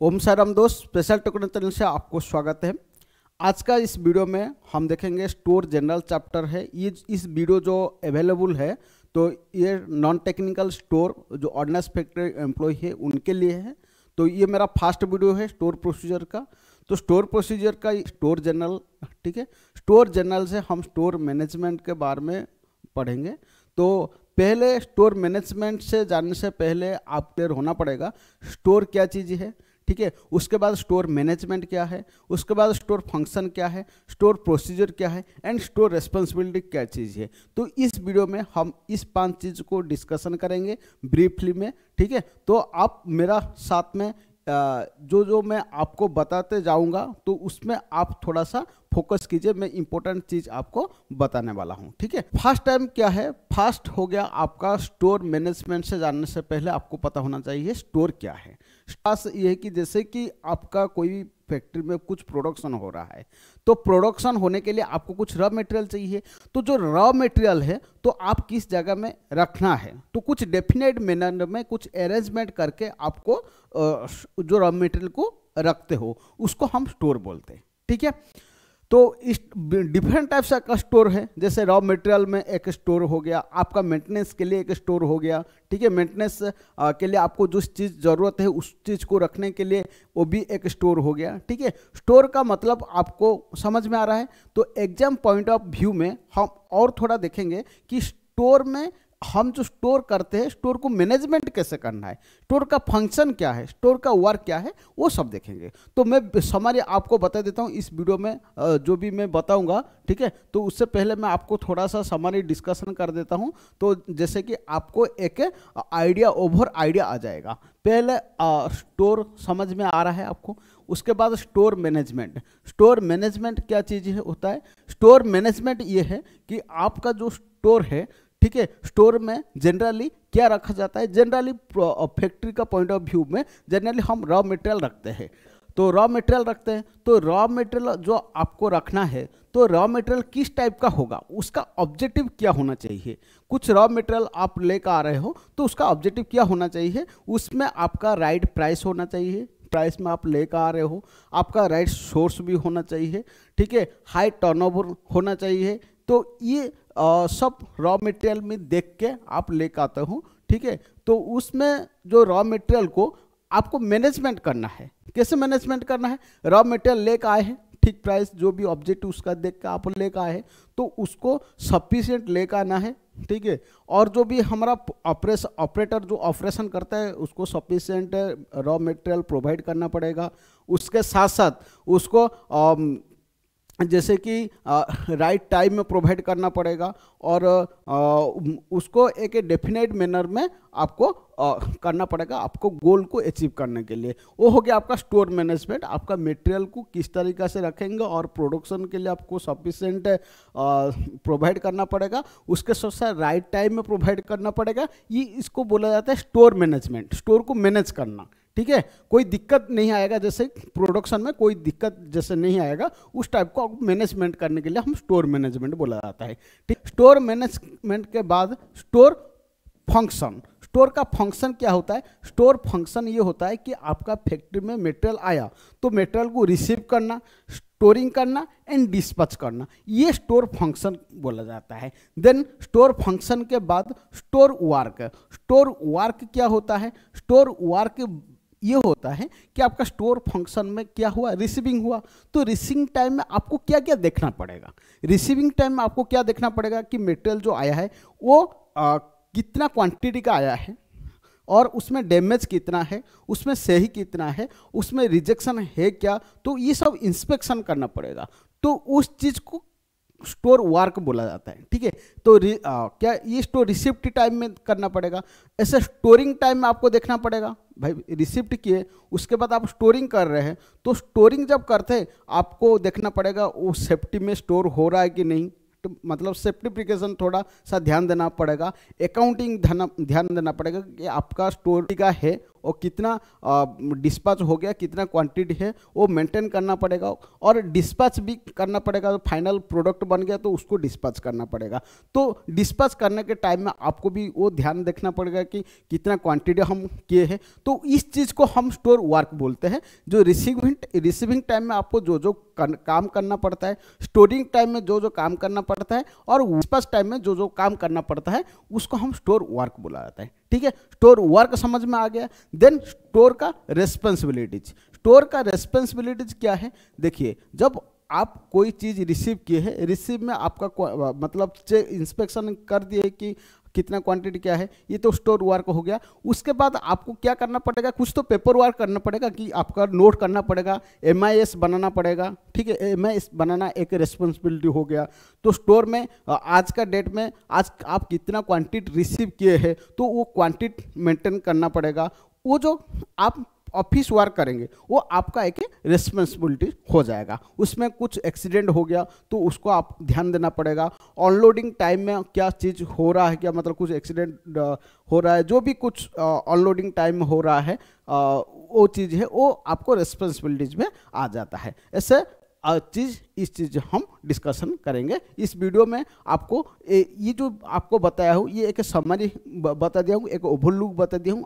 ओम साईराम दोस्त, special token channel से आपको स्वागत है। आज का इस वीडियो में हम देखेंगे स्टोर जनरल चैप्टर है। ये इस वीडियो जो अवेलेबल है तो ये नॉन टेक्निकल स्टोर जो ऑर्डिनेंस फैक्ट्री एम्प्लॉय है उनके लिए है। तो ये मेरा फर्स्ट वीडियो है स्टोर प्रोसीजर का। तो स्टोर प्रोसीजर का स्टोर जनरल, ठीक है। स्टोर जनरल से हम स्टोर मैनेजमेंट के बारे में पढ़ेंगे। तो पहले स्टोर मैनेजमेंट से जानने से पहले आप क्लियर होना पड़ेगा स्टोर क्या चीज़ है, ठीक है। उसके बाद स्टोर मैनेजमेंट क्या है, उसके बाद स्टोर फंक्शन क्या है, स्टोर प्रोसीजर क्या है एंड स्टोर रिस्पॉन्सिबिलिटी क्या चीज़ है। तो इस वीडियो में हम इस 5 चीज़ को डिस्कशन करेंगे ब्रीफली में, ठीक है। तो आप मेरा साथ में जो मैं आपको बताते जाऊंगा तो उसमें आप थोड़ा सा फोकस कीजिए। मैं इंपॉर्टेंट चीज आपको बताने वाला हूं, ठीक है। फर्स्ट टाइम क्या है, फर्स्ट हो गया आपका स्टोर मैनेजमेंट से जानने से पहले आपको पता होना चाहिए स्टोर क्या है। ये है कि जैसे कि आपका कोई फैक्ट्री में कुछ प्रोडक्शन हो रहा है तो प्रोडक्शन होने के लिए आपको कुछ रॉ मटेरियल चाहिए। तो जो रॉ मटेरियल है तो आप किस जगह में रखना है, तो कुछ डेफिनेट मैनर में कुछ अरेंजमेंट करके आपको जो रॉ मटेरियल को रखते हो उसको हम स्टोर बोलते हैं, ठीक है। तो इस डिफरेंट टाइप्स का स्टोर है। जैसे रॉ मटेरियल में एक स्टोर हो गया, आपका मेंटेनेंस के लिए एक स्टोर हो गया, ठीक है। मेंटेनेंस के लिए आपको जिस चीज़ ज़रूरत है उस चीज़ को रखने के लिए वो भी एक स्टोर हो गया, ठीक है। स्टोर का मतलब आपको समझ में आ रहा है। तो एग्जाम पॉइंट ऑफ व्यू में हम और थोड़ा देखेंगे कि स्टोर में हम जो स्टोर करते हैं स्टोर को मैनेजमेंट कैसे करना है, स्टोर का फंक्शन क्या है, स्टोर का वर्क क्या है, वो सब देखेंगे। तो मैं समरी आपको बता देता हूँ इस वीडियो में जो भी मैं बताऊंगा, ठीक है। तो उससे पहले मैं आपको थोड़ा सा समरी डिस्कशन कर देता हूँ तो जैसे कि आपको एक आइडिया ओवर आइडिया आ जाएगा। पहले स्टोर समझ में आ रहा है आपको, उसके बाद स्टोर मैनेजमेंट। स्टोर मैनेजमेंट क्या चीज़ है होता है, स्टोर मैनेजमेंट ये है कि आपका जो स्टोर है, ठीक है, स्टोर में जनरली क्या रखा जाता है। जनरली फैक्ट्री का पॉइंट ऑफ व्यू में जनरली हम रॉ मटेरियल रखते हैं। तो रॉ मटेरियल रखते हैं तो रॉ मटेरियल जो आपको रखना है तो रॉ मटेरियल किस टाइप का होगा, उसका ऑब्जेक्टिव क्या होना चाहिए। कुछ रॉ मटेरियल आप लेकर आ रहे हो तो उसका ऑब्जेक्टिव क्या होना चाहिए, उसमें आपका राइट प्राइस होना चाहिए, प्राइस में आप लेकर आ रहे हो, आपका राइट सोर्स भी होना चाहिए, ठीक है, हाई टर्नओवर होना चाहिए। तो ये सब रॉ मटेरियल में देख के आप लेकर आते हो, ठीक है। तो उसमें जो रॉ मटेरियल को आपको मैनेजमेंट करना है। कैसे मैनेजमेंट करना है, रॉ मटेरियल लेकर आए हैं, ठीक प्राइस जो भी ऑब्जेक्टिव उसका देख के आप लेकर आए हैं तो उसको सफिशिएंट लेकर आना है, ठीक है। और जो भी हमारा ऑपरेटर जो ऑपरेशन करता है उसको सफिशिएंट रॉ मटेरियल प्रोवाइड करना पड़ेगा। उसके साथ साथ उसको जैसे कि राइट टाइम में प्रोवाइड करना पड़ेगा और उसको एक डेफिनेट मैनर में आपको करना पड़ेगा आपको गोल को अचीव करने के लिए। वो हो गया आपका स्टोर मैनेजमेंट। आपका मटेरियल को किस तरीक़ा से रखेंगे और प्रोडक्शन के लिए आपको सफिशिएंट प्रोवाइड करना पड़ेगा, उसके साथ साथ राइट टाइम में प्रोवाइड करना पड़ेगा। ये इसको बोला जाता है स्टोर मैनेजमेंट, स्टोर को मैनेज करना, ठीक है। कोई दिक्कत नहीं आएगा, जैसे प्रोडक्शन में कोई दिक्कत जैसे नहीं आएगा उस टाइप को मैनेजमेंट करने के लिए हम स्टोर मैनेजमेंट बोला जाता है, ठीक। स्टोर मैनेजमेंट के बाद स्टोर फंक्शन। स्टोर का फंक्शन क्या होता है, स्टोर फंक्शन ये होता है कि आपका फैक्ट्री में मटेरियल आया तो मटेरियल को रिसीव करना, स्टोरिंग करना एंड डिस्पैच करना, ये स्टोर फंक्शन बोला जाता है। देन स्टोर फंक्शन के बाद स्टोर वर्क। स्टोर वर्क क्या होता है, स्टोर वर्क ये होता है कि आपका स्टोर फंक्शन में क्या हुआ, रिसीविंग हुआ। तो रिसीविंग टाइम में आपको क्या क्या देखना पड़ेगा, रिसीविंग टाइम में आपको क्या देखना पड़ेगा कि मटेरियल जो आया है वो कितना क्वांटिटी का आया है और उसमें डैमेज कितना है, उसमें सही कितना है, उसमें रिजेक्शन है क्या, तो ये सब इंस्पेक्शन करना पड़ेगा। तो उस चीज़ को स्टोर वर्क बोला जाता है, ठीक है। तो क्या ये स्टोर रिसिप्ट टाइम में करना पड़ेगा। ऐसे स्टोरिंग टाइम में आपको देखना पड़ेगा, भाई रिसिप्ट किए उसके बाद आप स्टोरिंग कर रहे हैं तो स्टोरिंग जब करते हैं आपको देखना पड़ेगा वो सेफ्टी में स्टोर हो रहा है कि नहीं, मतलब सेफ्टी प्रिकॉशन थोड़ा सा ध्यान देना पड़ेगा, अकाउंटिंग ध्यान देना पड़ेगा कि आपका स्टोर का है और कितना डिस्पैच हो गया, कितना क्वांटिटी है वो मेंटेन करना पड़ेगा, और डिस्पैच भी करना पड़ेगा। तो फाइनल प्रोडक्ट बन गया तो उसको डिस्पैच करना पड़ेगा। तो डिस्पैच करने के टाइम में आपको भी वो ध्यान देखना पड़ेगा कि कितना क्वांटिटी हम किए हैं। तो इस चीज़ को हम स्टोर वर्क बोलते हैं। जो रिसीविंग टाइम में आपको जो जो काम करना पड़ता है, स्टोरिंग टाइम में जो जो काम करना पड़ता है, और डिस्पैच टाइम में जो जो काम करना पड़ता है, उसको हम स्टोर वर्क बोला जाता है। ठीक है, स्टोर वर्क समझ में आ गया। देन स्टोर का रेस्पॉन्सिबिलिटीज। स्टोर का रेस्पॉन्सिबिलिटीज क्या है? देखिए, जब आप कोई चीज़ रिसीव किए हैं, रिसीव में आपका मतलब इंस्पेक्शन कर दिए कि कितना क्वांटिटी क्या है, ये तो स्टोर वर्क हो गया। उसके बाद आपको क्या करना पड़ेगा? कुछ तो पेपर वर्क करना पड़ेगा कि आपका नोट करना पड़ेगा, MIS बनाना पड़ेगा। ठीक है, MIS बनाना एक रिस्पॉन्सिबिलिटी हो गया। तो स्टोर में आज का डेट में आज आप कितना क्वांटिटी रिसीव किए हैं, तो वो क्वांटिटी मेंटेन करना पड़ेगा। वो जो आप ऑफिस वर्क करेंगे वो आपका एक रिस्पॉन्सिबिलिटी हो जाएगा। उसमें कुछ एक्सीडेंट हो गया तो उसको आप ध्यान देना पड़ेगा। ऑनलोडिंग टाइम में क्या चीज़ हो रहा है, क्या मतलब कुछ एक्सीडेंट हो रहा है, जो भी कुछ ऑनलोडिंग टाइम में हो रहा है, वो चीज़ है वो आपको रिस्पॉन्सिबिलिटीज में आ जाता है। ऐसे इस चीज़ हम डिस्कशन करेंगे इस वीडियो में। आपको ये जो आपको बताया हूँ, ये एक समरी बता दिया हूँ, एक ओवरलुक बता दिया हूँ।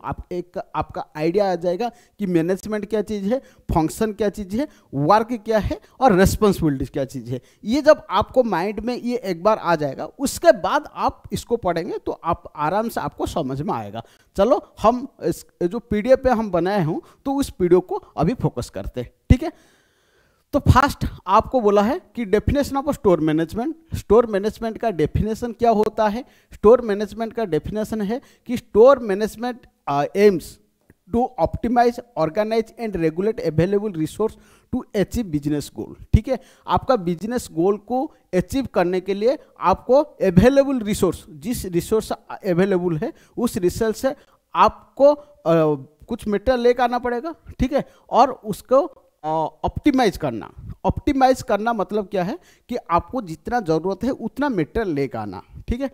आपका आइडिया आ जाएगा कि मैनेजमेंट क्या चीज़ है, फंक्शन क्या चीज़ है, वर्क क्या है, और रेस्पॉन्सिबिलिटीज क्या चीज़ है। ये जब आपको माइंड में ये एक बार आ जाएगा, उसके बाद आप इसको पढ़ेंगे तो आप आराम से आपको समझ में आएगा। चलो, हम जो PDF पे हम बनाए हूँ तो उस वीडियो को अभी फोकस करते हैं। ठीक है, तो फर्स्ट आपको बोला है कि definition of store management. Store management का डेफिनेशन क्या होता है? स्टोर मैनेजमेंट का डेफिनेशन है कि store management aims to optimise, organise and regulate available resource to achieve business goal. ठीक है, आपका बिजनेस गोल को अचीव करने के लिए आपको अवेलेबल रिसोर्स, जिस रिसोर्स अवेलेबल है उस रिसोर्स से आपको कुछ मटेरियल लेकर आना पड़ेगा। ठीक है, और उसको ऑप्टिमाइज करना मतलब क्या है कि आपको जितना ज़रूरत है उतना मटेरियल लेकर आना। ठीक है,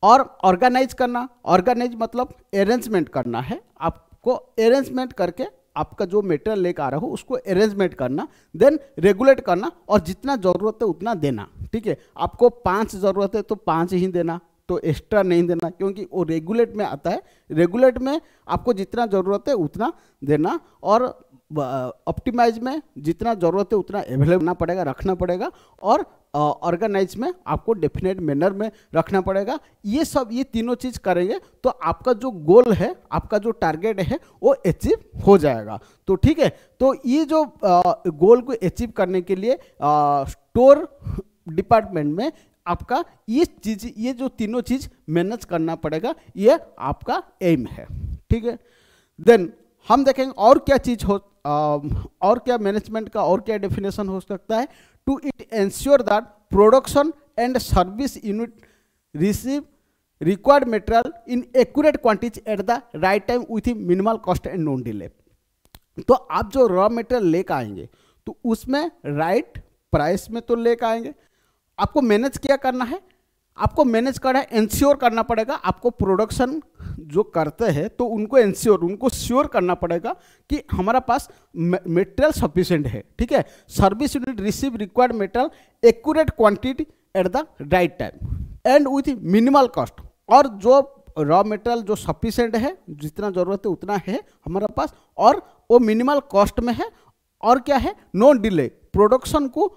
और ऑर्गेनाइज मतलब अरेंजमेंट करना है। आपको अरेंजमेंट करके आपका जो मटेरियल लेकर आ रहा हो उसको अरेंजमेंट करना। देन रेगुलेट करना, और जितना ज़रूरत है उतना देना। ठीक है, आपको 5 ज़रूरत है तो 5 ही देना, तो एक्स्ट्रा नहीं देना, क्योंकि वो रेगुलेट में आता है। रेगुलेट में आपको जितना ज़रूरत है उतना देना, और ऑप्टिमाइज में जितना ज़रूरत है उतना अवेलेबल करना पड़ेगा, रखना पड़ेगा, और ऑर्गेनाइज में आपको डेफिनेट मैनर में रखना पड़ेगा। ये तीनों चीज़ करेंगे तो आपका जो गोल है, आपका जो टारगेट है वो अचीव हो जाएगा। तो ठीक है, तो ये जो गोल को अचीव करने के लिए स्टोर डिपार्टमेंट में आपका ये जो तीनों चीज़ मैनेज करना पड़ेगा, ये आपका एम है। ठीक है, देन हम देखेंगे और क्या चीज़ हो, और क्या मैनेजमेंट का और क्या डेफिनेशन हो सकता है। To it ensure that production and service unit receive required material in accurate quantity at the right time with minimal cost and non delay. तो आप जो रॉ मटेरियल लेकर आएंगे तो उसमें राइट प्राइस में तो लेकर आएंगे। आपको मैनेज क्या करना है? आपको मैनेज करना है, इंश्योर करना पड़ेगा। आपको प्रोडक्शन जो करते हैं तो उनको श्योर करना पड़ेगा कि हमारा पास मटेरियल सफिशिएंट है। ठीक है, service unit receive required material accurate quantity at the right time and with minimal cost. और जो रॉ मटेरियल जो सफिशिएंट है, जितना ज़रूरत है उतना है हमारा पास, और वो मिनिमल कॉस्ट में है। और क्या है? No delay. प्रोडक्शन को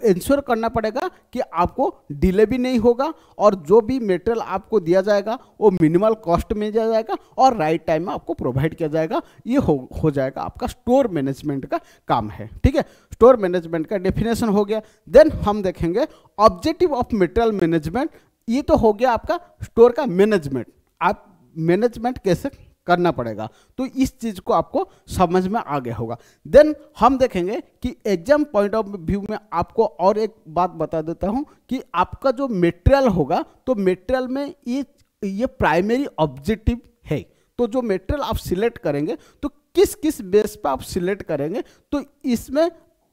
इंश्योर करना पड़ेगा कि आपको डिले भी नहीं होगा, और जो भी मटेरियल आपको दिया जाएगा वो मिनिमल कॉस्ट में दिया जाएगा और राइट टाइम में आपको प्रोवाइड किया जाएगा। ये हो जाएगा आपका स्टोर मैनेजमेंट का काम है। ठीक है, स्टोर मैनेजमेंट का डेफिनेशन हो गया। देन हम देखेंगे ऑब्जेक्टिव ऑफ मटेरियल मैनेजमेंट। ये तो हो गया आपका स्टोर का मैनेजमेंट, आप मैनेजमेंट कैसे करना पड़ेगा, तो इस चीज को आपको समझ में आ गया होगा। देन हम देखेंगे कि एग्जाम पॉइंट ऑफ व्यू में आपको और एक बात बता देता हूं कि आपका जो मटेरियल होगा, तो मटेरियल में ये प्राइमरी ऑब्जेक्टिव है। तो जो मटेरियल आप सिलेक्ट करेंगे तो किस किस बेस पर आप सिलेक्ट करेंगे, तो इसमें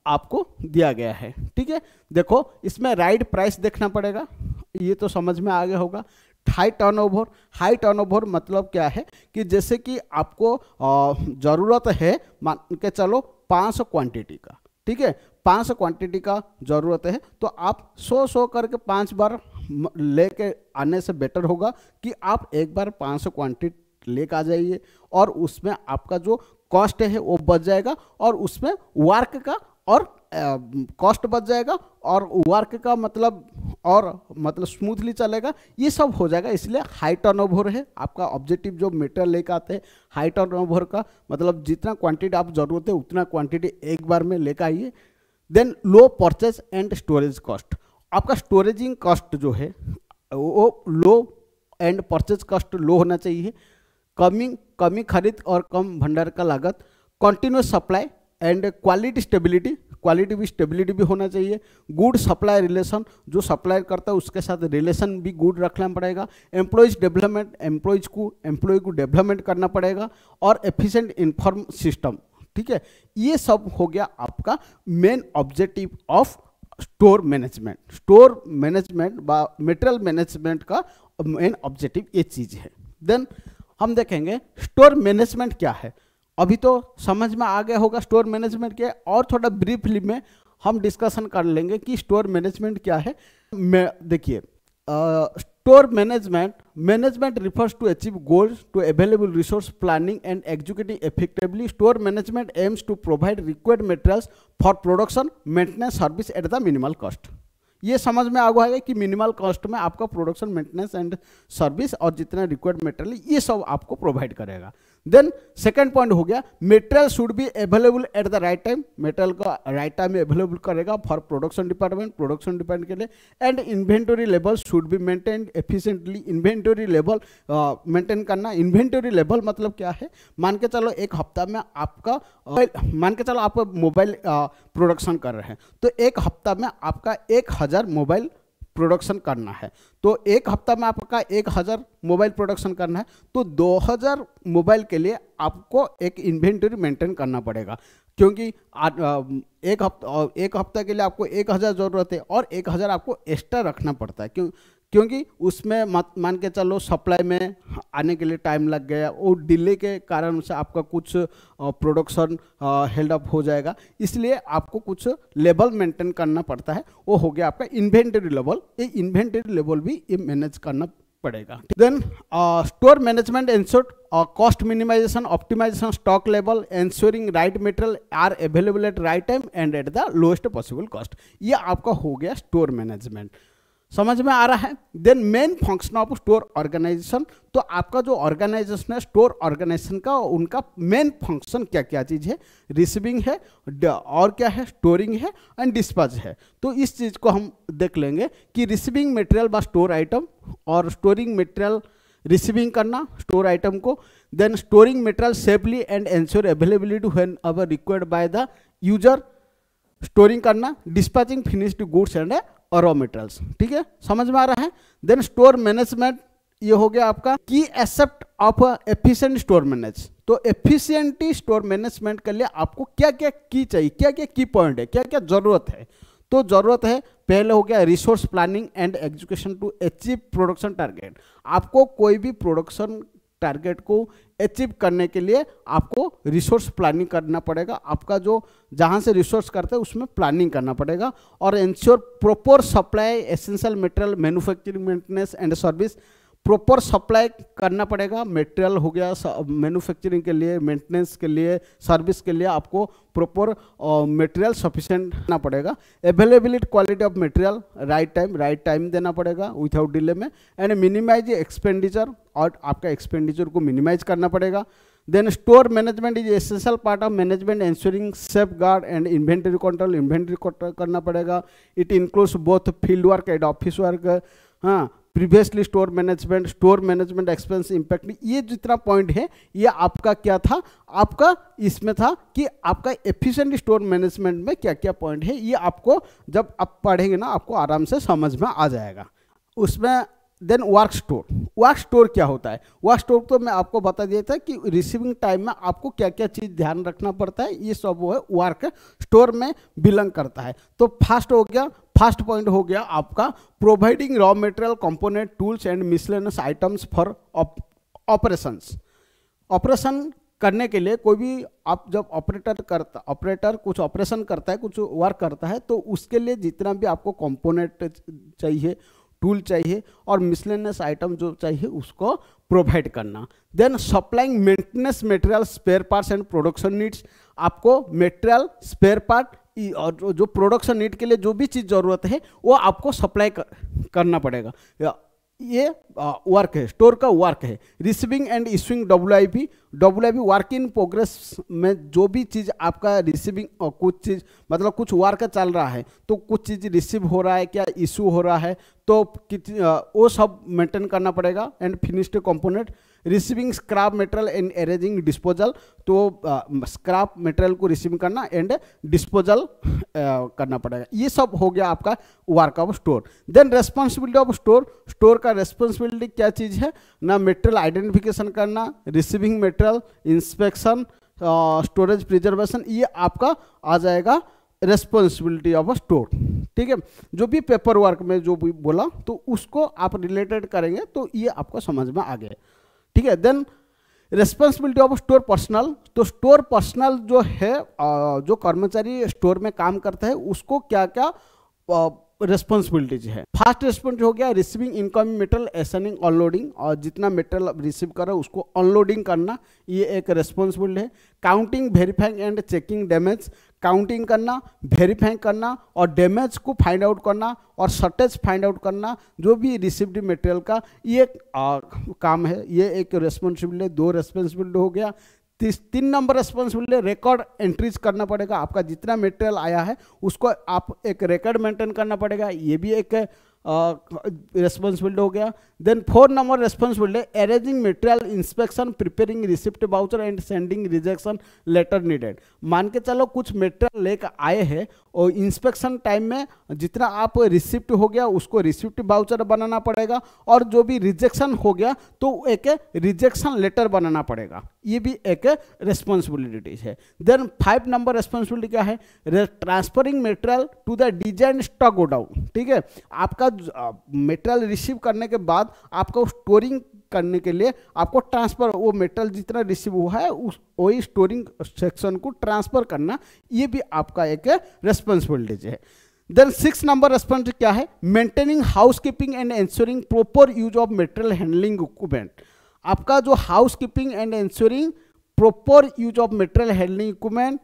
आपको दिया गया है। ठीक है, देखो इसमें राइट प्राइस देखना पड़ेगा, ये तो समझ में आ गया होगा। हाई टर्नओवर, हाई टर्नओवर मतलब क्या है कि जैसे कि आपको ज़रूरत है, मान के चलो 500 क्वांटिटी का, ठीक है, 500 क्वांटिटी का ज़रूरत है, तो आप 100 करके 5 बार लेके आने से बेटर होगा कि आप एक बार 500 क्वांटिटी लेके आ जाइए, और उसमें आपका जो कॉस्ट है वो बच जाएगा, और उसमें वर्क का और कॉस्ट बच जाएगा, और वर्क का मतलब स्मूथली चलेगा, ये सब हो जाएगा। इसलिए हाई टर्नओवर है आपका ऑब्जेक्टिव। जो मटेरियल लेकर आते हैं हाई टर्नओवर का मतलब जितना क्वांटिटी आप जरूरत है उतना क्वांटिटी एक बार में लेकर आइए। Then low purchase and storage cost, आपका स्टोरेजिंग कॉस्ट जो है वो low and purchase cost low होना चाहिए। कमी खरीद और कम भंडार का लागत। Continuous supply and quality stability, quality भी स्टेबिलिटी भी होना चाहिए। गुड सप्लाई रिलेशन, जो सप्लाई करता है उसके साथ रिलेशन भी गुड रखना पड़ेगा। एम्प्लॉयज डेवलपमेंट, एम्प्लॉय को डेवलपमेंट करना पड़ेगा। और एफिशिएंट इन्फॉर्म सिस्टम, ठीक है, ये सब हो गया आपका main objective of store management. Store management material management का मेन ऑब्जेक्टिव ये चीज़ है। देन हम देखेंगे स्टोर मैनेजमेंट क्या है। अभी तो समझ में आ गया होगा स्टोर मैनेजमेंट क्या है, और थोड़ा ब्रीफली में हम डिस्कशन कर लेंगे कि स्टोर मैनेजमेंट क्या है। देखिए store management refers to achieve goals to available resource planning and executing effectively. Store management aims to provide required materials for production, maintenance, service at the minimal cost. ये समझ में आ गया है कि मिनिमल कॉस्ट में आपका प्रोडक्शन, मेंटेनेंस एंड सर्विस और जितना रिक्वायर्ड मटेरियल ये सब आपको प्रोवाइड करेगा। देन सेकंड पॉइंट हो गया material should be available at the right time, material का राइट टाइम में अवेलेबल करेगा फॉर प्रोडक्शन डिपार्टमेंट के लिए। And inventory level should be maintained efficiently, inventory level maintain करना। इन्वेंटरी लेवल मतलब क्या है, मान के चलो एक हफ्ता में आपका मान के चलो आप मोबाइल प्रोडक्शन कर रहे हैं, तो एक हफ्ता में आपका 1000 मोबाइल प्रोडक्शन करना है, तो एक हफ्ता में आपका 1000 मोबाइल प्रोडक्शन करना है, तो 2000 मोबाइल के लिए आपको एक इन्वेंटरी मेंटेन करना पड़ेगा, क्योंकि एक हफ्ता के लिए आपको 1000 ज़रूरत है और 1000 आपको एक्स्ट्रा रखना पड़ता है। क्योंकि उसमें मान के चलो सप्लाई में आने के लिए टाइम लग गया, वो डिले के कारण से आपका कुछ प्रोडक्शन हेल्ड अप हो जाएगा, इसलिए आपको कुछ लेवल मेंटेन करना पड़ता है। वो हो गया आपका इन्वेंटरी लेवल। ये इन्वेंटरी लेवल भी ये मैनेज करना पड़ेगा। Then store management ensure cost minimisation, optimisation stock level, ensuring right material are available at right time and at the lowest possible cost. ये आपका हो गया स्टोर मैनेजमेंट। समझ में आ रहा है। Then main function of store organisation, तो आपका जो ऑर्गेनाइजेशन है स्टोर ऑर्गेनाइजेशन का, उनका मेन फंक्शन क्या क्या चीज़ है, रिसीविंग है और क्या है, स्टोरिंग है एंड डिस्पैच है। तो इस चीज़ को हम देख लेंगे कि रिसीविंग मटेरियल बा स्टोर आइटम और स्टोरिंग मटेरियल रिसीविंग करना स्टोर आइटम को। Then storing material safely and ensure availability whenever required by the user, storing करना, dispatching finished goods and raw materials. ठीक है, समझ में आ रहा है। देन स्टोर मैनेजमेंट ये हो गया आपका की accept of efficient store manage. तो एफिशिएंटी स्टोर मैनेजमेंट के लिए आपको क्या क्या की चाहिए, क्या क्या की पॉइंट है, क्या क्या जरूरत है। तो जरूरत है, पहले हो गया resource planning and execution to achieve production target. आपको कोई भी प्रोडक्शन टारगेट को अचीव करने के लिए आपको रिसोर्स प्लानिंग करना पड़ेगा। आपका जो जहाँ से रिसोर्स करते हैं उसमें प्लानिंग करना पड़ेगा। और ensure proper supply essential material, manufacturing, maintenance and service, proper supply करना पड़ेगा। मटेरियल हो गया मैन्युफैक्चरिंग के लिए, मेंटेनेंस के लिए, सर्विस के लिए आपको प्रॉपर मटेरियल सफिशिएंट करना पड़ेगा। Availability quality of material, right time देना पड़ेगा विदाउट डिले में। एंड मिनिमाइज एक्सपेंडिचर, और आपका एक्सपेंडिचर को मिनिमाइज करना पड़ेगा। Then store management is essential part of management ensuring safeguard and inventory control, inventory control करना पड़ेगा। It includes both field work and office work. हाँ, previously store management expense impact, ये जितना point है ये आपका क्या था, आपका इसमें था कि आपका एफिशिएंट स्टोर मैनेजमेंट में क्या क्या पॉइंट है। ये आपको जब आप पढ़ेंगे ना आपको आराम से समझ में आ जाएगा। उसमें then work store. Work store क्या होता है? वर्क स्टोर तो मैं आपको बता दिया था कि रिसीविंग टाइम में आपको क्या क्या चीज़ ध्यान रखना पड़ता है, ये सब वो है वर्क स्टोर में बिलोंग करता है। तो फर्स्ट हो गया, फर्स्ट पॉइंट हो गया आपका providing raw material, component, tools and miscellaneous items for operations. Operation करने के लिए कोई भी आप जब ऑपरेटर कुछ ऑपरेशन करता है, कुछ वर्क करता है, तो उसके लिए जितना भी आपको कंपोनेंट चाहिए, टूल चाहिए और मिसलेनियस आइटम जो चाहिए उसको प्रोवाइड करना। Then supplying maintenance material, spare parts and production needs. आपको मटेरियल, स्पेयर पार्ट और जो प्रोडक्शन नीड के लिए जो भी चीज़ ज़रूरत है वो आपको सप्लाई करना पड़ेगा। ये वर्क है, स्टोर का वर्क है। Receiving end issuing WIP work in progress में जो भी चीज़ आपका रिसीविंग कुछ चीज़ मतलब कुछ वर्क चल रहा है तो कुछ चीज़ रिसीव हो रहा है, क्या इशू हो रहा है, तो वो सब मेंटेन करना पड़ेगा। And finished component, receiving scrap material and arranging disposal, तो स्क्रैप मटेरियल को रिसीव करना एंड डिस्पोजल करना पड़ेगा। ये सब हो गया आपका work of store. Then responsibility of store. Store का रेस्पॉन्सिबिलिटी क्या चीज़ है ना? मटेरियल आइडेंटिफिकेशन करना, receiving material, inspection, storage, preservation, ये आपका आ जाएगा रेस्पॉन्सिबिलिटी ऑफ अ स्टोर। ठीक है, जो भी पेपर वर्क में जो भी बोला तो उसको आप रिलेटेड करेंगे तो ये आपको समझ में आ गया। ठीक है, then responsibility of store personal. तो स्टोर पर्सनल जो है, जो कर्मचारी स्टोर में काम करता है उसको क्या क्या रेस्पॉन्सिबिलिटीज है। फर्स्ट रेस्पॉन्सिबिलिटी हो गया receiving incoming material, assigning, unloading, और जितना मटेरियल रिसीव कर रहा है उसको अनलोडिंग करना, ये एक रेस्पॉन्सिबिलिटी है। Counting, verifying and checking damage. Counting करना, वेरीफाइंग करना और डैमेज को फाइंड आउट करना और शॉर्टेज फाइंड आउट करना, जो भी रिसीव्ड मटेरियल का ये काम है, ये एक रेस्पॉन्सिबिलिटी। 2 रेस्पॉन्सिबिलिटी हो गया। 3 नंबर रेस्पॉन्सिबिलिटी रिकॉर्ड एंट्रीज करना पड़ेगा। आपका जितना मटेरियल आया है उसको आप एक रिकॉर्ड मेंटेन करना पड़ेगा, ये भी एक रेस्पॉन्सिबिलिटी हो गया। Then 4 number responsibility arranging material, inspection, preparing receipt voucher and sending rejection letter needed. मान के चलो कुछ मटेरियल लेकर आए हैं और इंस्पेक्शन टाइम में जितना आप रिसिप्ट हो गया उसको रिसिप्ट वाउचर बनाना पड़ेगा, और जो भी रिजेक्शन हो गया तो एक रिजेक्शन लेटर बनाना पड़ेगा, ये भी एक रेस्पॉन्सिबिलिटी है। देन 5 नंबर रेस्पॉन्सिबिलिटी क्या है? Transferring material to the design stock godown. ठीक है, आपका मटेरियल रिसीव करने के बाद आपको स्टोरिंग करने के लिए आपको ट्रांसफर, वो मेटल जितना रिसीव हुआ है उस वही स्टोरिंग सेक्शन को ट्रांसफर करना, ये भी आपका एक रेस्पॉन्सिबिलिटी है। देन 6 नंबर रेस्पॉन्सिबिलिटी क्या है? Maintaining house keeping and ensuring proper use of material handling equipment. आपका जो house keeping and ensuring proper use of material handling equipment.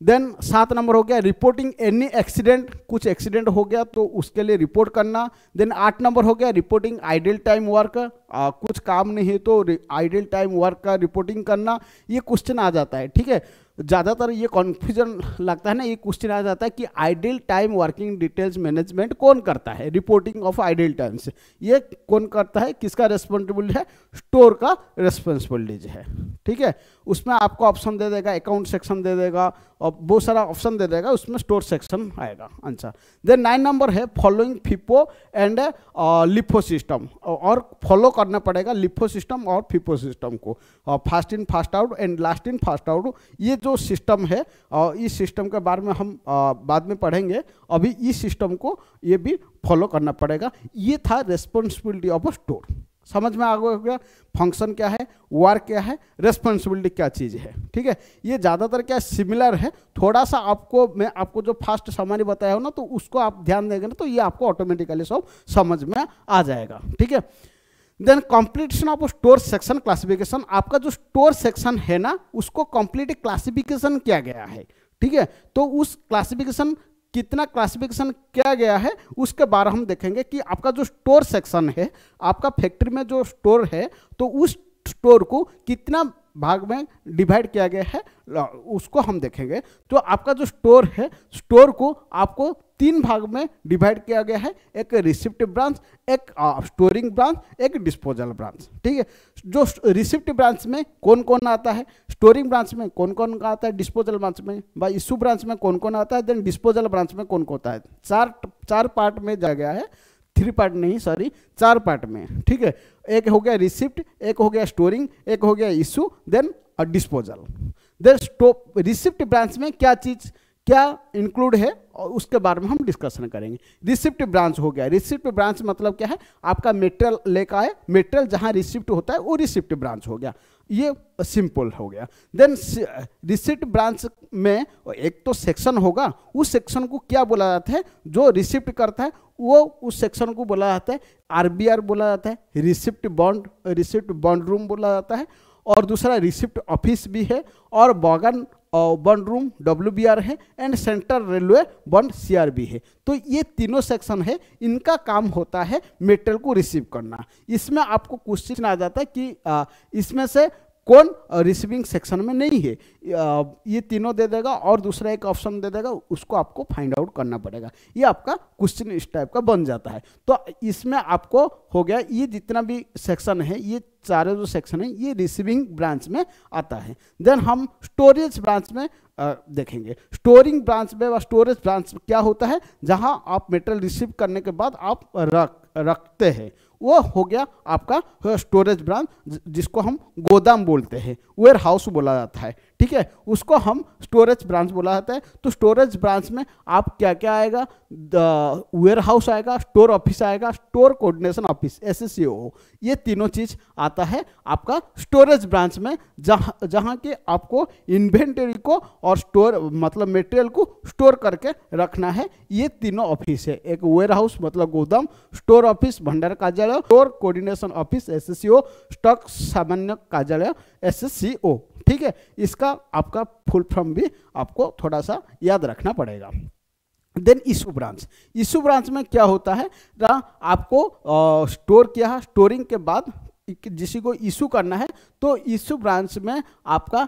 Then 7 number हो गया रिपोर्टिंग एनी एक्सीडेंट, कुछ एक्सीडेंट हो गया तो उसके लिए रिपोर्ट करना। देन 8 नंबर हो गया रिपोर्टिंग आइडल टाइम वर्क, कुछ काम नहीं है तो आइडल टाइम वर्क का रिपोर्टिंग करना। ये क्वेश्चन आ जाता है, ठीक है, ज़्यादातर ये कन्फ्यूजन लगता है ना, ये क्वेश्चन आ जाता है कि idle time working details management कौन करता है, रिपोर्टिंग ऑफ आइडल टाइम्स ये कौन करता है, किसका रेस्पॉन्सिबिलिटी है? स्टोर का रेस्पॉन्सिबिलिटी है। ठीक है, उसमें आपको ऑप्शन दे देगा, अकाउंट सेक्शन दे देगा और बहुत सारा ऑप्शन दे देगा, उसमें स्टोर सेक्शन आएगा आंसर। देन 9 नंबर है फॉलोइंग फिपो एंड लिफो सिस्टम, और फॉलो करना पड़ेगा लिफो सिस्टम और फिपो सिस्टम को, fast in fast out and last in fast out. ये जो सिस्टम है और इस सिस्टम के बारे में हम बाद में पढ़ेंगे, अभी इस सिस्टम को ये भी फॉलो करना पड़ेगा। ये था रेस्पॉन्सिबिलिटी ऑफ अ स्टोर। समझ में आ गया फंक्शन क्या है, वर्क क्या है, रेस्पॉन्सिबिलिटी क्या चीज़ है। ठीक है, ये ज़्यादातर क्या सिमिलर है, थोड़ा सा आपको मैं आपको जो फास्ट समरी बताया हो ना तो उसको आप ध्यान देंगे ना तो ये आपको ऑटोमेटिकली सब समझ में आ जाएगा। ठीक है, then completion of store section classification. आपका जो स्टोर सेक्शन है ना उसको कंप्लीट क्लासिफिकेशन किया गया है। ठीक है, तो उस क्लासिफिकेशन कितना क्लासिफिकेशन किया गया है उसके बारे हम देखेंगे कि आपका जो स्टोर सेक्शन है, आपका फैक्ट्री में जो स्टोर है तो उस स्टोर को कितना भाग में डिवाइड किया गया है उसको हम देखेंगे। तो आपका जो स्टोर है, स्टोर को आपको 3 भाग में डिवाइड किया गया है, एक रिसिप्ट ब्रांच, एक स्टोरिंग ब्रांच, एक डिस्पोजल ब्रांच। ठीक है, जो रिसिप्ट ब्रांच में कौन कौन आता है, स्टोरिंग ब्रांच में कौन कौन आता है, डिस्पोजल ब्रांच में व इशू ब्रांच में कौन कौन आता है, देन डिस्पोजल ब्रांच में कौन कौन आता है। चार पार्ट में जा गया है, 3 पार्ट नहीं, सॉरी 4 पार्ट में, ठीक है। एक हो गया रिसिप्ट, एक हो गया स्टोरिंग, एक हो गया issue, then disposal. Then receipt branch में क्या चीज क्या इंक्लूड है और उसके बारे में हम डिस्कशन करेंगे। रिसिप्ट ब्रांच हो गया, रिसिप्ट ब्रांच मतलब क्या है, आपका मेटेरियल लेकर आए, मेटेरियल जहां रिसिप्ट होता है वो रिसिप्ट ब्रांच हो गया, ये सिंपल हो गया। देन रिसिप्ट ब्रांच में एक तो सेक्शन होगा, उस सेक्शन को क्या बोला जाता है, जो रिसिप्ट करता है वो उस सेक्शन को बोला जाता है आरबीआर बोला जाता है, रिसिप्ट बॉन्ड रूम बोला जाता है, और दूसरा रिसिप्ट ऑफिस भी है, और बॉन्ड रूम WBR है, and central railway bond CRB है। तो ये तीनों सेक्शन है, इनका काम होता है मेटेरियल को रिसीव करना। इसमें आपको क्वेश्चन आ जाता है कि इसमें से कौन रिसीविंग सेक्शन में नहीं है, ये तीनों दे देगा और दूसरा एक ऑप्शन दे देगा, उसको आपको फाइंड आउट करना पड़ेगा। ये आपका क्वेश्चन इस टाइप का बन जाता है। तो इसमें आपको हो गया, ये जितना भी सेक्शन है, ये सारे जो सेक्शन है ये रिसीविंग ब्रांच में आता है। देन हम स्टोरेज ब्रांच में देखेंगे। स्टोरिंग ब्रांच में व स्टोरेज ब्रांच में क्या होता है, जहां आप मटेरियल रिसीव करने के बाद आप रखते हैं, वो हो गया आपका स्टोरेज ब्रांच, जिसको हम गोदाम बोलते हैं, वेयर हाउस बोला जाता है, ठीक है, उसको हम स्टोरेज ब्रांच बोला जाता है। तो स्टोरेज ब्रांच में आप क्या क्या आएगा, वेयर हाउस आएगा, स्टोर ऑफिस आएगा, स्टोर कोऑर्डिनेशन ऑफिस SCO, ये तीनों चीज आता है आपका स्टोरेज ब्रांच में, जहां के आपको इन्वेंटरी को और स्टोर मतलब मटेरियल को स्टोर करके रखना है। ये तीनों ऑफिस है, एक वेयर हाउस मतलब गोदाम, स्टोर ऑफिस भंडार कार्यालय, store coordination office SCO, stock सामान्य कार्यालय SCO, ठीक है। इसका आपका फुल फॉर्म भी आपको थोड़ा सा याद रखना पड़ेगा। देन इशू ब्रांच में क्या होता है, आपको स्टोर किया है, स्टोरिंग के बाद जिसी को इशू करना है, तो इशू ब्रांच में आपका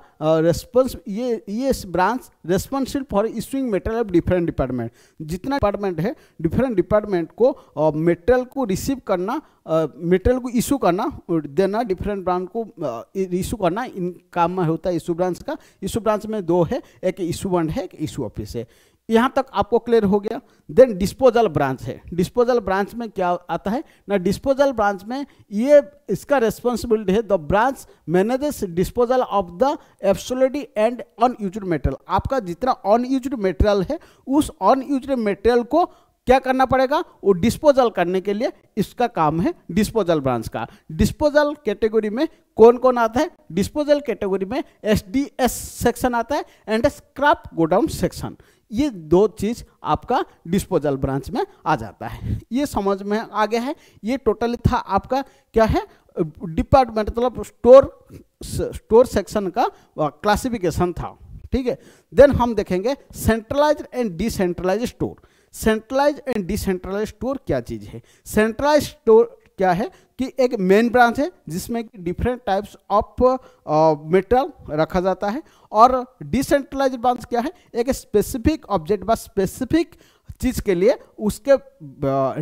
ये branch responsible for issuing material of different department. जितना डिपार्टमेंट है, डिफरेंट डिपार्टमेंट को मटेरियल को रिसीव करना, मटेरियल को इशू करना, देना, डिफरेंट ब्रांच को इशू करना, इन काम में होता है इशू ब्रांच का। इशू ब्रांच में 2 है, एक इशू बॉन्ड है, एक इशू ऑफिस है। यहाँ तक आपको क्लियर हो गया। देन डिस्पोजल ब्रांच है। डिस्पोजल ब्रांच में क्या आता है ना, डिस्पोजल ब्रांच में ये इसका रेस्पॉन्सिबिलिटी है, the branch manages disposal of the absolutely and unused material. आपका जितना अनयूज्ड मटेरियल है, उस अनयूज्ड मटेरियल को क्या करना पड़ेगा, वो डिस्पोजल करने के लिए इसका काम है डिस्पोजल ब्रांच का। डिस्पोजल कैटेगरी में कौन कौन आता है, डिस्पोजल कैटेगरी में SDS सेक्शन आता है एंड स्क्रैप गोडाउन सेक्शन। ये 2 चीज आपका डिस्पोजल ब्रांच में आ जाता है। ये समझ में आ गया है। ये टोटली था आपका क्या है, डिपार्टमेंट मतलब स्टोर सेक्शन का क्लासिफिकेशन था, ठीक है। देन हम देखेंगे centralised and decentralised store. Centralised and decentralised store क्या चीज है, सेंट्रलाइज्ड स्टोर क्या है कि एक मेन ब्रांच है जिसमें डिफरेंट टाइप्स ऑफ मटेरियल रखा जाता है, और डिसेंट्रलाइज्ड ब्रांच क्या है, एक स्पेसिफिक ऑब्जेक्ट बस स्पेसिफिक चीज के लिए उसके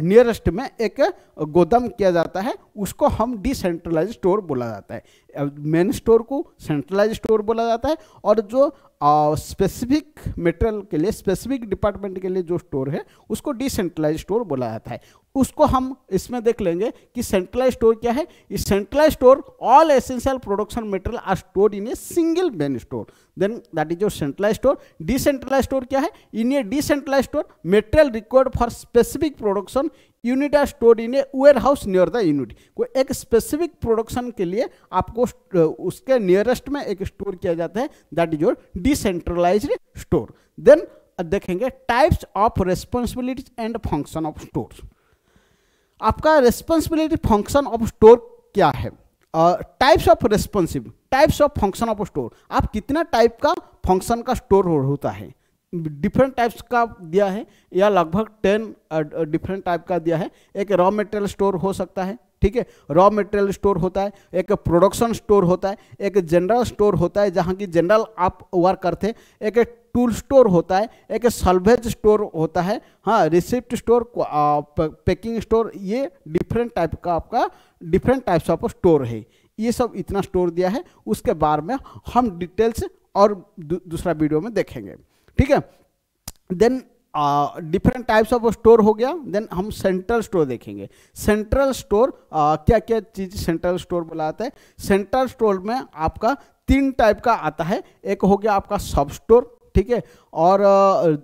नियरेस्ट में एक गोदाम किया जाता है, उसको हम डिसेंट्रलाइज्ड स्टोर बोला जाता है। मेन स्टोर को सेंट्रलाइज्ड स्टोर बोला जाता है, और जो स्पेसिफिक मटेरियल के लिए स्पेसिफिक डिपार्टमेंट के लिए जो स्टोर है उसको डिसेंट्रलाइज्ड स्टोर बोला जाता है। उसको हम इसमें देख लेंगे कि सेंट्रलाइज्ड स्टोर क्या है। इस centralised store all essential production material are stored in a single main store, then that is your centralised store. Decentralised store क्या है, in a decentralised store material required for specific production unit are stored in a warehouse near the unit. कोई एक specific production के लिए आपको उसके nearest में एक स्टोर किया जाता है, that is your decentralised store. Then देखेंगे types of responsibilities and function of store. आपका रेस्पॉन्सिबिलिटी फंक्शन ऑफ स्टोर क्या है, types of function of store. आप कितना टाइप का फंक्शन का स्टोर होता है, डिफरेंट टाइप्स का दिया है, या लगभग 10 डिफरेंट टाइप का दिया है। एक रॉ मटेरियल स्टोर हो सकता है, ठीक है, रॉ मटेरियल स्टोर होता है, एक प्रोडक्शन स्टोर होता है, एक जनरल स्टोर होता है जहाँ की जनरल आप वर्क करते हैं, एक टूल स्टोर होता है, एक सल्वेज स्टोर होता है, हाँ, रिसिप्ट स्टोर, पैकिंग स्टोर। ये डिफरेंट टाइप का आपका डिफरेंट टाइप्स ऑफ स्टोर है। ये सब इतना स्टोर दिया है, उसके बारे में हम डिटेल्स और दूसरा वीडियो में देखेंगे, ठीक है। Then different types of store हो गया। देन हम सेंट्रल स्टोर देखेंगे। सेंट्रल स्टोर क्या क्या चीज सेंट्रल स्टोर बोला जाता है? सेंट्रल स्टोर में आपका 3 टाइप का आता है। एक हो गया आपका सब स्टोर, ठीक है, और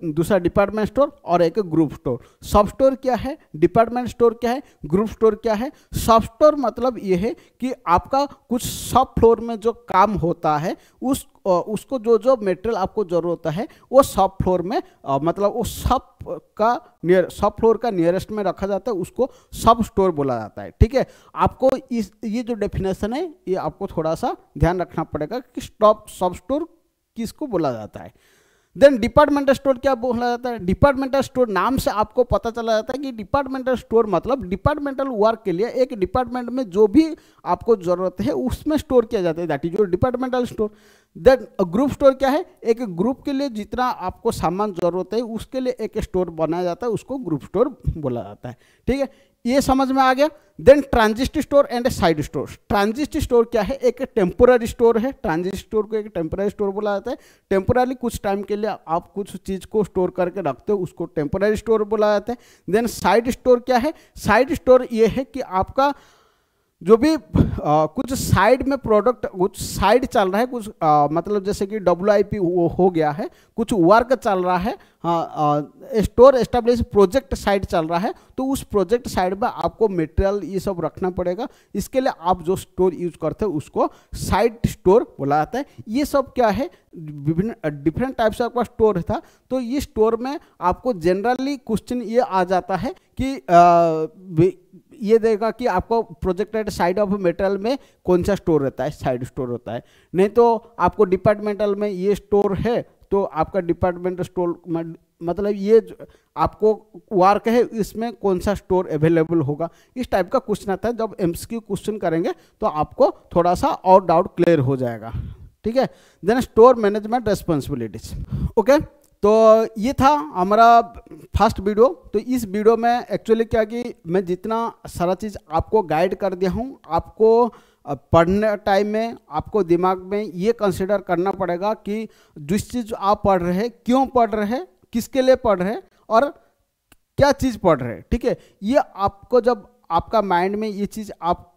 दूसरा डिपार्टमेंट स्टोर और एक ग्रुप स्टोर। सब स्टोर क्या है, डिपार्टमेंट स्टोर क्या है, ग्रुप स्टोर क्या है? सब स्टोर मतलब ये है कि आपका कुछ सब फ्लोर में जो काम होता है उसको जो मटेरियल आपको जरूरत है वो सब फ्लोर में मतलब वो सब फ्लोर का नियरेस्ट में रखा जाता है, उसको सब स्टोर बोला जाता है, ठीक है। आपको ये जो डेफिनेशन है ये आपको थोड़ा सा ध्यान रखना पड़ेगा कि सब स्टोर किसको बोला जाता है। देन डिपार्टमेंटल स्टोर क्या बोला जाता है? डिपार्टमेंटल स्टोर नाम से आपको पता चला जाता है कि डिपार्टमेंटल स्टोर मतलब डिपार्टमेंटल वर्क के लिए एक डिपार्टमेंट में जो भी आपको जरूरत है उसमें स्टोर किया जाता है, that is your departmental store. Then group store क्या है? एक ग्रुप के लिए जितना आपको सामान जरूरत है उसके लिए एक स्टोर बनाया जाता है, उसको ग्रुप स्टोर बोला जाता है, ठीक है। ये समझ में आ गया। Then transit store and side store. Transit store क्या है? एक टेम्पोररी स्टोर है। ट्रांजिट स्टोर को एक टेम्पोररी स्टोर बोला जाता है। टेम्पोररी कुछ टाइम के लिए आप कुछ चीज को स्टोर करके रखते हो, उसको टेम्पोररी स्टोर बोला जाता है। देन साइड स्टोर क्या है? साइड स्टोर ये है कि आपका जो भी कुछ साइड में प्रोडक्ट कुछ साइड चल रहा है, कुछ मतलब जैसे कि WIP हो गया है, कुछ वर्क चल रहा है, स्टोर एस्टेब्लिश प्रोजेक्ट साइड चल रहा है, तो उस प्रोजेक्ट साइड में आपको मटेरियल ये सब रखना पड़ेगा। इसके लिए आप जो स्टोर यूज करते हो उसको साइड स्टोर बोला जाता है। ये सब क्या है? विभिन्न डिफरेंट टाइप्स का स्टोर था। तो ये स्टोर में आपको जनरली क्वेश्चन ये आ जाता है कि ये देगा कि आपको प्रोजेक्टेड साइड ऑफ मटेरियल में कौन सा स्टोर रहता है, साइड स्टोर होता है। नहीं तो आपको डिपार्टमेंटल में ये स्टोर है तो आपका डिपार्टमेंट स्टोर मतलब ये आपको वर्क है इसमें कौन सा स्टोर अवेलेबल होगा, इस टाइप का क्वेश्चन आता है। जब MCQ क्वेश्चन करेंगे तो आपको थोड़ा सा और डाउट क्लियर हो जाएगा, ठीक है। Then store management responsibilities, okay. तो ये था हमारा फर्स्ट वीडियो। तो इस वीडियो में एक्चुअली क्या कि मैं जितना सारा चीज़ आपको गाइड कर दिया हूँ, आपको पढ़ने टाइम में आपको दिमाग में ये कंसिडर करना पड़ेगा कि जिस चीज़ आप पढ़ रहे हैं क्यों पढ़ रहे हैं, किसके लिए पढ़ रहे हैं और क्या चीज़ पढ़ रहे हैं, ठीक है। ये आपको जब आपका माइंड में ये चीज़ आप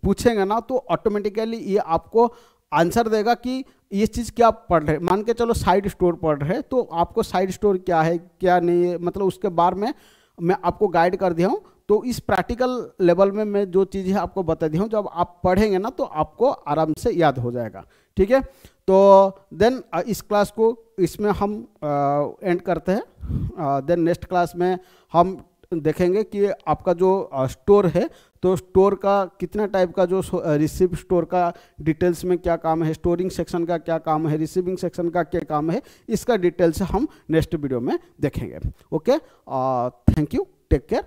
पूछेंगे ना तो ऑटोमेटिकली ये आपको आंसर देगा कि ये चीज़ क्या पढ़ रहे हैं। मान के चलो साइड स्टोर पढ़ रहे हैं तो आपको साइड स्टोर क्या है क्या नहीं है मतलब उसके बारे में मैं आपको गाइड कर दिया हूँ। तो इस प्रैक्टिकल लेवल में मैं जो चीज़ है आपको बता दी हूँ, जब आप पढ़ेंगे ना तो आपको आराम से याद हो जाएगा, ठीक है। तो देन इस क्लास को इसमें हम एंड करते हैं। देन नेक्स्ट क्लास में हम देखेंगे कि आपका जो स्टोर है तो स्टोर का कितना टाइप का जो रिसीव स्टोर का डिटेल्स में क्या काम है, स्टोरिंग सेक्शन का क्या काम है, रिसीविंग सेक्शन का क्या काम है, इसका डिटेल्स हम नेक्स्ट वीडियो में देखेंगे। Okay, thank you, take care.